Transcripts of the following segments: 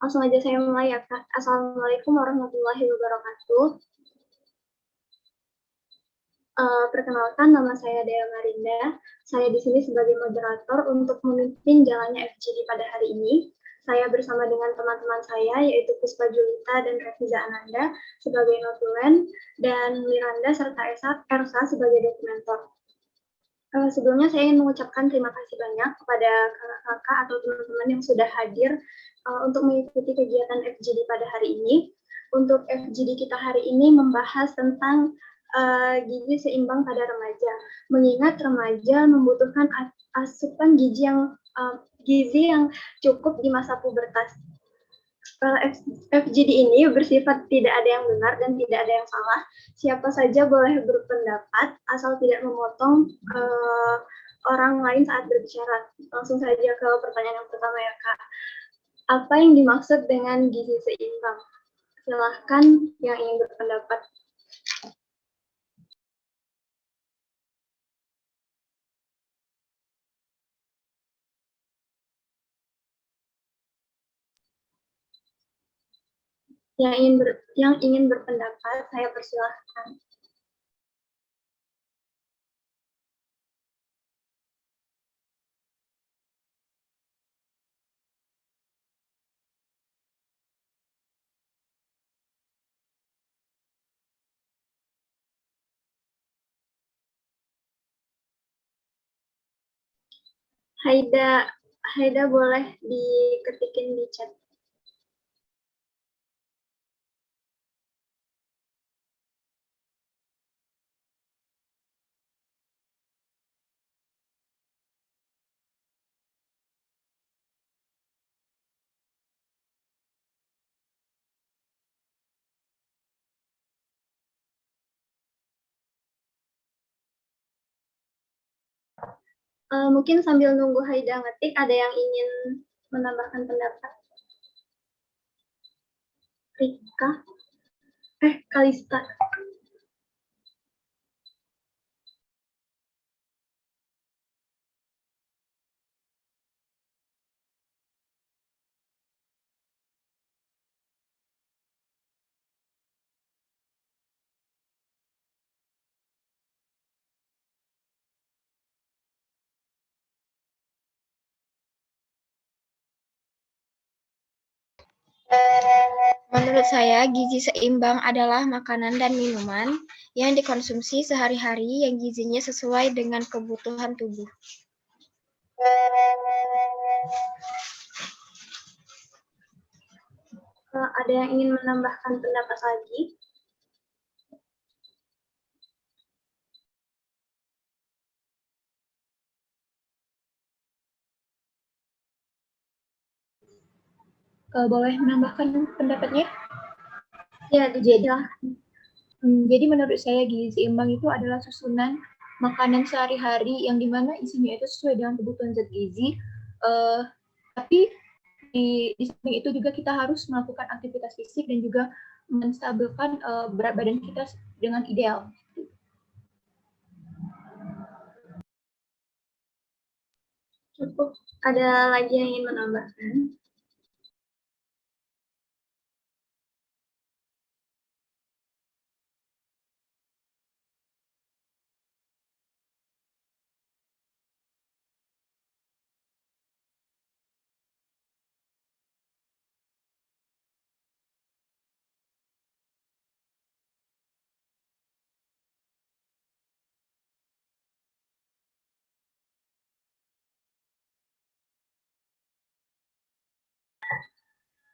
Langsung aja saya mulai ya, Kak. Assalamualaikum warahmatullahi wabarakatuh. Perkenalkan nama saya Dea Marinda. Saya di sini sebagai moderator untuk memimpin jalannya FGD pada hari ini. Saya bersama dengan teman-teman saya, yaitu Puspa Julita dan Reviza Ananda sebagai notulen, dan Miranda serta Ersa sebagai dokumenter. Sebelumnya saya ingin mengucapkan terima kasih banyak kepada kakak-kakak atau teman-teman yang sudah hadir untuk mengikuti kegiatan FGD pada hari ini. Untuk FGD kita hari ini membahas tentang gizi seimbang pada remaja. Mengingat remaja membutuhkan asupan gizi yang cukup di masa pubertas. FGD ini bersifat tidak ada yang benar dan tidak ada yang salah. Siapa saja boleh berpendapat asal tidak memotong orang lain saat berbicara. Langsung saja ke pertanyaan yang pertama ya, Kak. Apa yang dimaksud dengan gizi seimbang? Silahkan yang ingin berpendapat. Yang ingin berpendapat, saya persilahkan. Haida boleh diketikin di chat. Mungkin sambil nunggu Haida ngetik, ada yang ingin menambahkan pendapat? Rika? Kalista. Menurut saya, gizi seimbang adalah makanan dan minuman yang dikonsumsi sehari-hari yang gizinya sesuai dengan kebutuhan tubuh. Ada yang ingin menambahkan pendapat lagi? Boleh menambahkan pendapatnya? Ya, Jadi menurut saya gizi seimbang itu adalah susunan makanan sehari-hari yang dimana isinya itu sesuai dengan kebutuhan zat gizi. Tapi di samping itu juga kita harus melakukan aktivitas fisik dan juga menstabilkan berat badan kita dengan ideal. Cukup. Ada lagi yang ingin menambahkan?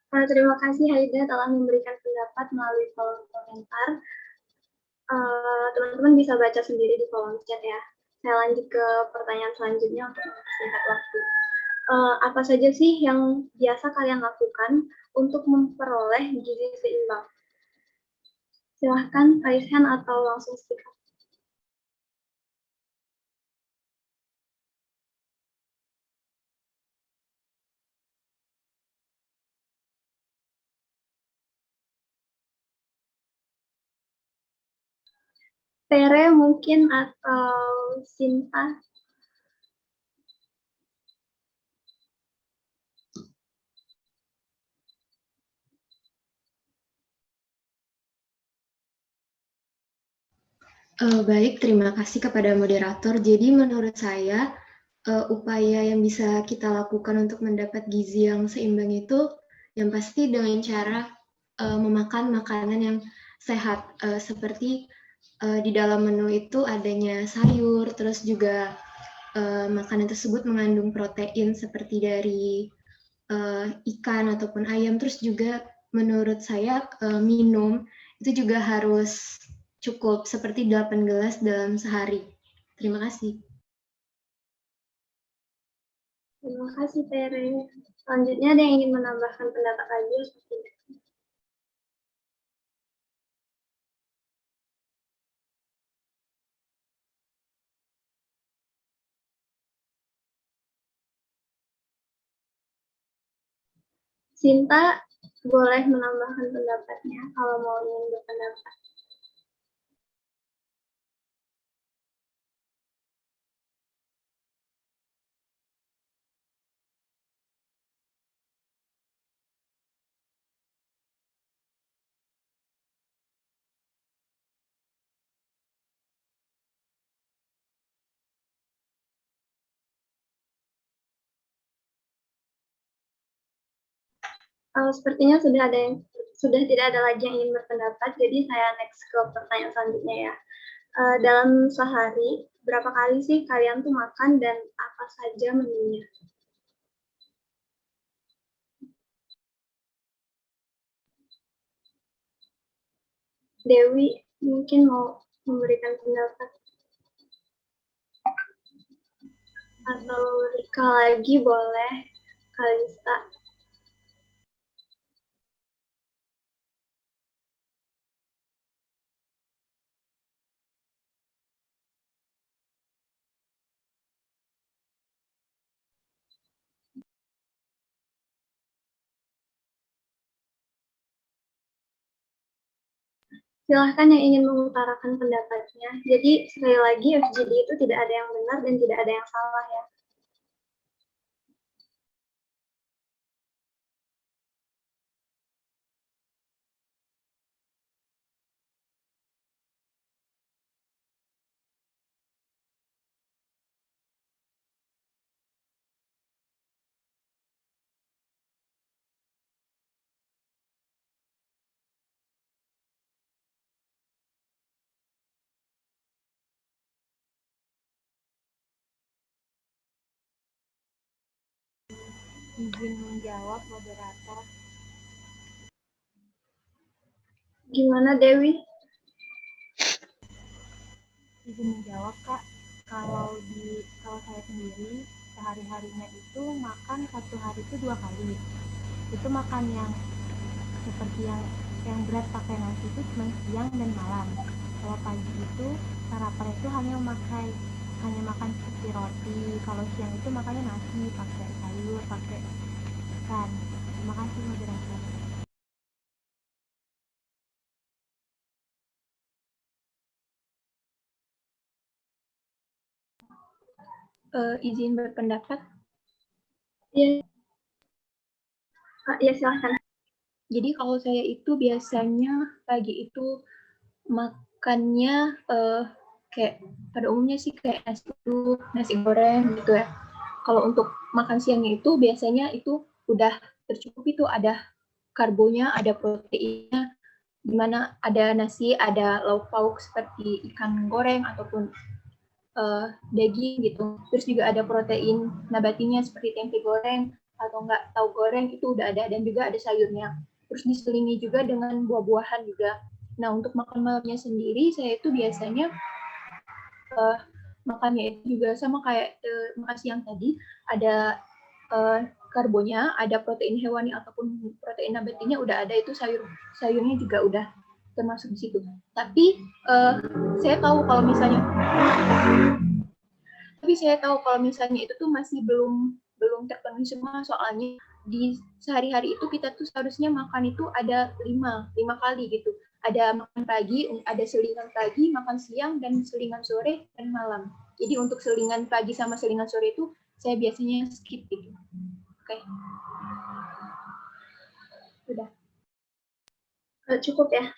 Terima kasih Haida telah memberikan pendapat melalui kolom komentar. Teman-teman bisa baca sendiri di kolom chat ya. Saya lanjut ke pertanyaan selanjutnya untuk mempersingkat waktu. Apa saja sih yang biasa kalian lakukan untuk memperoleh gizi seimbang? Silahkan raise hand atau langsung speak up. Tere mungkin atau Sinta? Baik, terima kasih kepada moderator. Jadi menurut saya, upaya yang bisa kita lakukan untuk mendapat gizi yang seimbang itu, yang pasti dengan cara memakan makanan yang sehat, seperti di dalam menu itu adanya sayur, terus juga makanan tersebut mengandung protein seperti dari ikan ataupun ayam, terus juga menurut saya minum itu juga harus cukup seperti 8 gelas dalam sehari. Terima kasih. Terima kasih, Tere. Selanjutnya ada yang ingin menambahkan pendapat lagi atau tidak? Sinta boleh menambahkan pendapatnya kalau mau ingin berpendapat. Sepertinya sudah tidak ada lagi yang ingin berpendapat, jadi saya next ke pertanyaan selanjutnya ya. Dalam sehari, berapa kali sih kalian tuh makan dan apa saja menunya? Dewi mungkin mau memberikan pendapat. Atau Rika lagi boleh, Kalista. Silahkan yang ingin mengutarakan pendapatnya. Jadi sekali lagi FGD itu tidak ada yang benar dan tidak ada yang salah ya. Izin menjawab moderator. Gimana Dewi? Izin menjawab Kak, kalau saya sendiri sehari-harinya itu makan satu hari itu 2 kali. Itu makan yang seperti yang berat pakai nasi itu cuma siang dan malam. Kalau pagi itu sarapan itu hanya makan seperti roti. Kalau siang itu makannya nasi pakai sayur, pakai ikan. Terima kasih moderator. Izin berpendapat. Ya, ya silahkan. Jadi kalau saya itu biasanya pagi itu makannya kayak pada umumnya sih kayak nasi goreng gitu ya. Kalau untuk makan siangnya itu biasanya itu udah tercukupi, itu ada karbonya, ada proteinnya, di mana ada nasi, ada lauk pauk seperti ikan goreng ataupun daging gitu. Terus juga ada protein nabatinya seperti tempe goreng atau enggak tahu goreng, itu udah ada, dan juga ada sayurnya. Terus diselingi juga dengan buah-buahan juga. Nah, untuk makan malamnya sendiri, saya itu biasanya makannya itu juga sama kayak makan siang tadi, ada karbonya, ada protein hewani ataupun protein nabatinya udah ada, itu sayurnya juga udah termasuk di situ. Tapi saya tahu kalau misalnya itu tuh masih belum terpenuhi semua, soalnya di sehari-hari itu kita tuh seharusnya makan itu ada 5 kali gitu. Ada makan pagi, ada selingan pagi, makan siang, dan selingan sore dan malam. Jadi untuk selingan pagi sama selingan sore itu saya biasanya skip gitu. Oke. Udah. Cukup ya.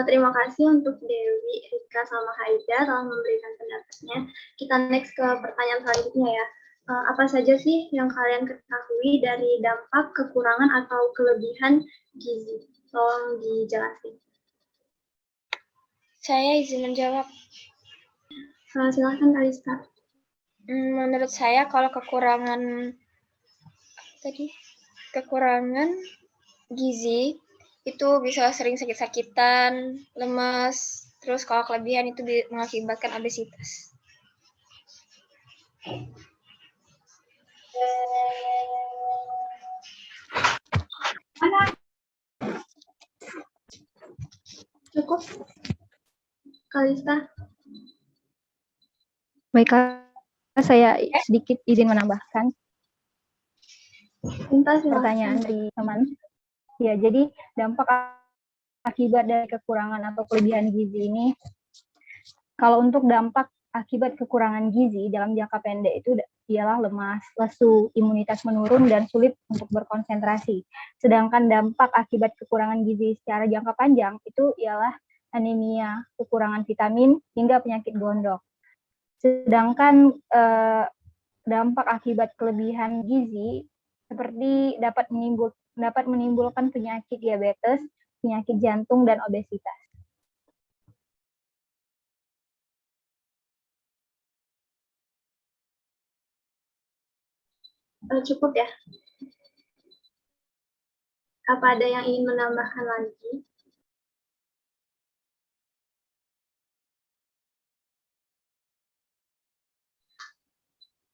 Terima kasih untuk Dewi, Rika, sama Haida telah memberikan pendapatnya. Kita next ke pertanyaan selanjutnya ya. Apa saja sih yang kalian ketahui dari dampak kekurangan atau kelebihan gizi? Tolong dijelasin. Saya izin menjawab. Silahkan Kalista. Menurut saya kalau kekurangan gizi itu bisa sering sakit-sakitan, lemas, terus kalau kelebihan itu mengakibatkan obesitas. Cukup, Kalista. Baiklah, saya sedikit izin menambahkan pertanyaan dari teman. Ya, jadi dampak akibat dari kekurangan atau kelebihan gizi ini, kalau untuk dampak akibat kekurangan gizi dalam jangka pendek itu ialah lemas, lesu, imunitas menurun, dan sulit untuk berkonsentrasi. Sedangkan dampak akibat kekurangan gizi secara jangka panjang itu ialah anemia, kekurangan vitamin, hingga penyakit gondok. Sedangkan dampak akibat kelebihan gizi seperti dapat menimbulkan penyakit diabetes, penyakit jantung, dan obesitas. Cukup ya. Apa ada yang ingin menambahkan lagi?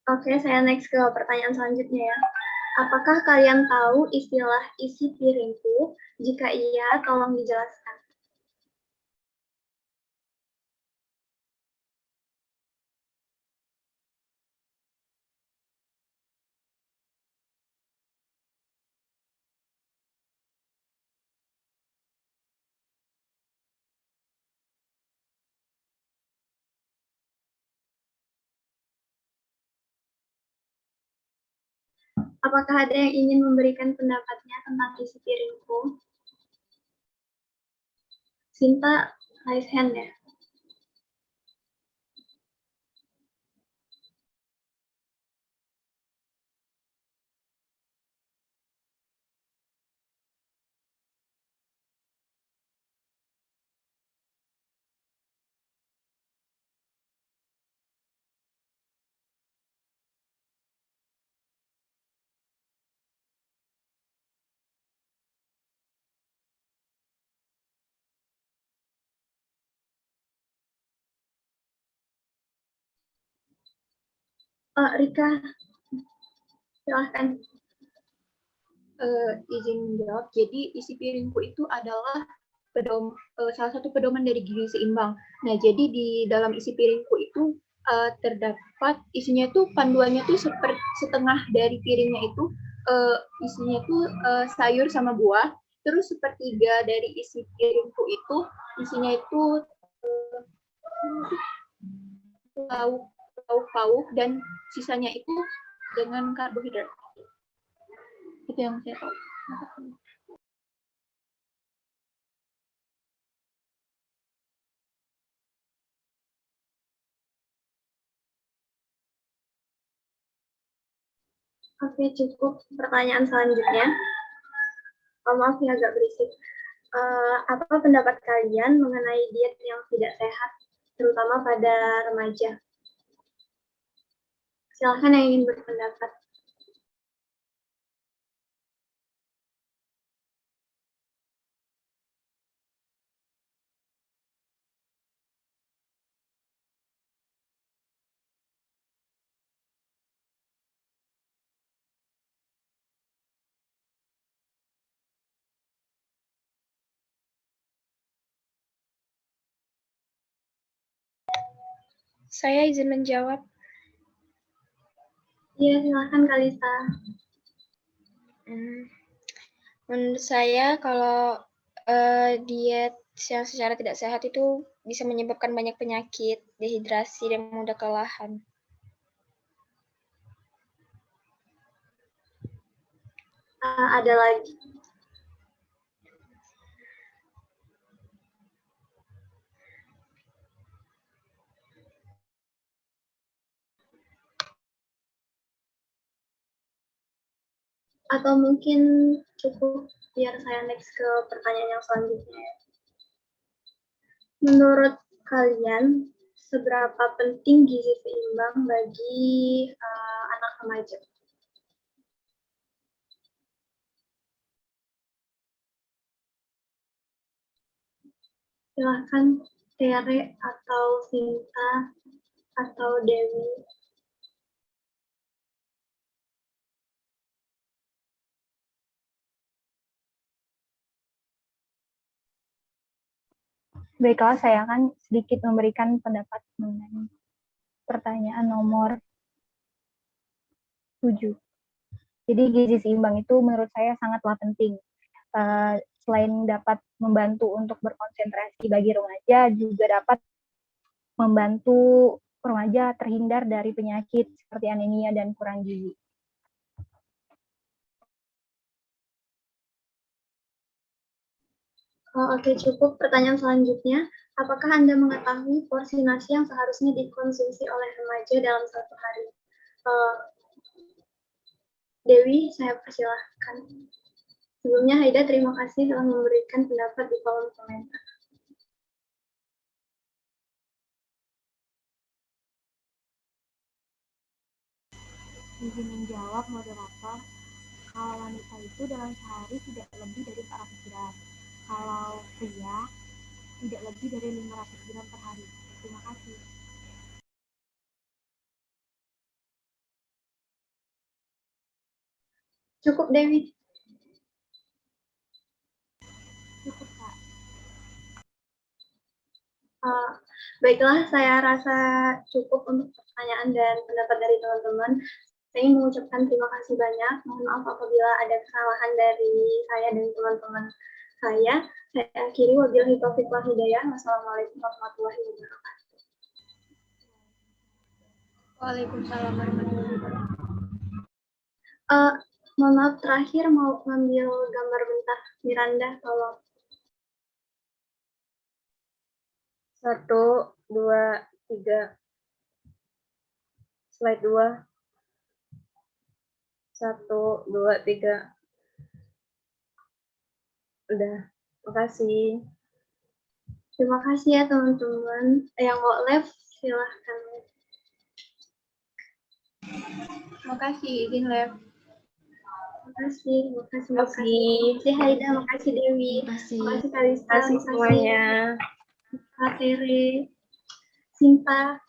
Oke, saya next ke pertanyaan selanjutnya ya. Apakah kalian tahu istilah isi piringku? Jika iya, tolong dijelaskan. Apakah ada yang ingin memberikan pendapatnya tentang isi piringku? Sinta, raise hand ya. Rika, silahkan. Izin menjawab. Jadi isi piringku itu adalah salah satu pedoman dari gizi seimbang. Nah, jadi di dalam isi piringku itu terdapat isinya tuh panduannya tuh seperti setengah dari piringnya itu isinya tuh sayur sama buah. Terus sepertiga dari isi piringku itu isinya itu lauk pauk dan sisanya itu dengan karbohidrat. Itu yang saya tahu. Oke, cukup. Pertanyaan selanjutnya. Maaf ya, agak berisik. Apa pendapat kalian mengenai diet yang tidak sehat, terutama pada remaja? Silahkan yang ingin berpendapat. Saya izin menjawab. Iya, silakan Kalista. Menurut saya kalau diet yang secara tidak sehat itu bisa menyebabkan banyak penyakit, dehidrasi, dan mudah kelelahan. Ada lagi. Atau mungkin cukup biar saya next ke pertanyaan yang selanjutnya. Menurut kalian, seberapa penting gizi seimbang bagi anak remaja? Silahkan Tere atau Sinta atau Dewi. Baiklah, saya akan sedikit memberikan pendapat mengenai pertanyaan nomor 7. Jadi gizi seimbang itu menurut saya sangatlah penting. Selain dapat membantu untuk berkonsentrasi bagi remaja, juga dapat membantu remaja terhindar dari penyakit seperti anemia dan kurang gizi. Oke, cukup. Pertanyaan selanjutnya, apakah Anda mengetahui porsi nasi yang seharusnya dikonsumsi oleh remaja dalam satu hari? Dewi, saya persilahkan. Sebelumnya, Haida, terima kasih telah memberikan pendapat di kolom komentar. Izin menjawab moderator, kalau wanita itu dalam sehari tidak lebih dari 400 gram. Kalau pria, tidak lebih dari 500 gram per hari. Terima kasih. Cukup, Dewi. Cukup, Kak. Baiklah, saya rasa cukup untuk pertanyaan dan pendapat dari teman-teman. Saya ingin mengucapkan terima kasih banyak. Mohon maaf apabila ada kesalahan dari saya dan teman-teman saya. Saya akhiri, wabillahi taufiq wal hidayah. Wassalamualaikum warahmatullahi wabarakatuh. Waalaikumsalam warahmatullahi wabarakatuh. Mohon maaf, terakhir mau ngambil gambar bentar. Miranda, tolong. 1, 2, 3. Slide 2. 1, 2, 3. Udah, makasih. Terima kasih ya teman-teman. Yang mau live, silahkan. Makasih, izin live. Makasih. Makasih. Makasih Haida, makasih Dewi. Makasih. Makasih Kalista, Makasih semuanya. Kak Tere, Sinta,